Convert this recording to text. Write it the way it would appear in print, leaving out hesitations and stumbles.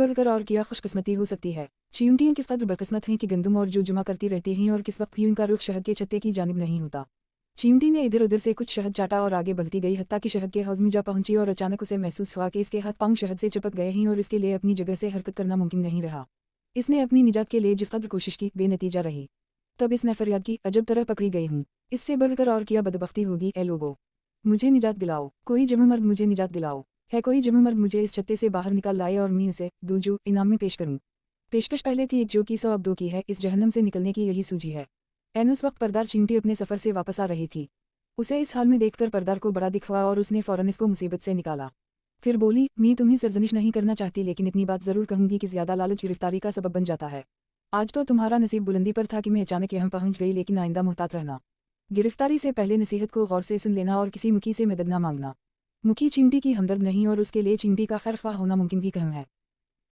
बढ़कर और क्या खुशकिस्मती हो सकती है। चींटियां किस कदर बदकिस्मत हैं कि गंदम और जू जमा करती रहती हैं और किस वक्त भी उनका रुख शहद के छत्ते की जानिब नहीं होता। चींटी ने इधर उधर से कुछ शहद चाटा और आगे बढ़ती गई, हत्ता कि शहद के हौज में जा पहुंची और अचानक उसे महसूस हुआ कि इसके हाथ पांव शहद से चिपक गए हैं और इसके लिए अपनी जगह से हरकत करना मुमकिन नहीं रहा। इसने अपनी निजात के लिए जिस कदर कोशिश की, बेनतीजा रही। तब इसने फरियाद की, अजब तरह पकड़ी गई हूँ, इससे बढ़कर और क्या बदबख्ती होगी। ए लोगो, मुझे निजात दिलाओ, कोई जमे मर्द मुझे निजात दिलाओ। है कोई जमे मर्द मुझे इस छत्ते से बाहर निकाल लाए और मैं उसे दूजू इनाम में पेश करूँ। पेशकश पहले थी एक जो की 100 अब 2 की है। इस जहन्नम से निकलने की यही सूझी है। एन उस वक्त परदार चींटी अपने सफ़र से वापस आ रही थी। उसे इस हाल में देखकर परदार को बड़ा दिख हुआ और उसने फौरन इसको मुसीबत से निकाला। फिर बोली, मैं तुम्हें सरजनिश नहीं करना चाहती, लेकिन इतनी बात ज़रूर कहूंगी कि ज़्यादा लालच गिरफ्तारी का सबब बन जाता है। आज तो तुम्हारा नसीब बुलंदी पर था कि मैं अचानक यहाँ पहुँच गई, लेकिन आइंदा मुहतात रहना। गिरफ्तारी से पहले नसीहत को गौर से सुन लेना और किसी मुखी से मदद न मांगना। मुखी चींटी की हमदर्द नहीं और उसके लिए चींटी का खैरख्वाह होना मुमकिन भी कम है।